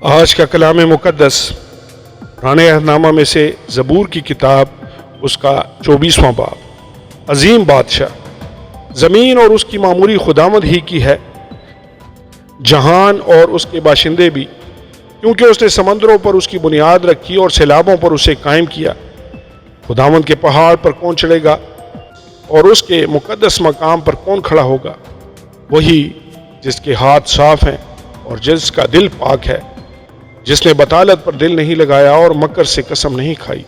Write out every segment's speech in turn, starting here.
آج کا کلام مقدس پرانے عہد نامہ میں سے زبور کی کتاب اس کا 24واں باب۔ عظیم بادشاہ، زمین اور اس کی معموری خداوند ہی کی ہے، جہان اور اس کے باشندے بھی، کیونکہ اس نے سمندروں پر اس کی بنیاد رکھی اور سیلابوں پر اسے قائم کیا۔ خداوند کے پہاڑ پر کون چڑھے گا اور اس کے مقدس مقام پر کون کھڑا ہوگا؟ وہی جس کے ہاتھ صاف ہیں اور جس کا دل پاک ہے، جس نے بطالت پر دل نہیں لگایا اور مکر سے قسم نہیں کھائی۔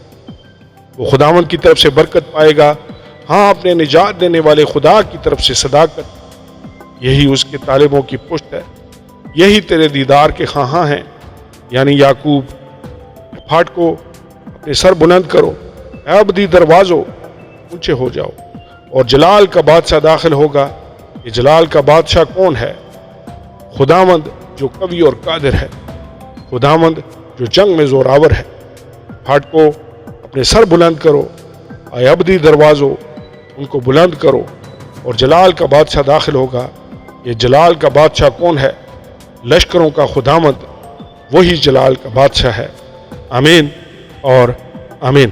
وہ خداوند کی طرف سے برکت پائے گا، ہاں اپنے نجات دینے والے خدا کی طرف سے صداقت۔ یہی اس کے طالبوں کی پشت ہے، یہی تیرے دیدار کے خواہاں ہیں، یعنی یعقوب۔ پھاٹکو اپنے سر بلند کرو، اے ابدی دروازو اونچے ہو جاؤ، اور جلال کا بادشاہ داخل ہوگا۔ یہ جلال کا بادشاہ کون ہے؟ خداوند جو قوی اور قادر ہے، خداوند جو جنگ میں زوراور ہے۔ پھاٹکو اپنے سر بلند کرو، اے ابدی دروازو ان کو بلند کرو، اور جلال کا بادشاہ داخل ہوگا۔ یہ جلال کا بادشاہ کون ہے؟ لشکروں کا خداوند، وہی جلال کا بادشاہ ہے۔ آمین اور آمین۔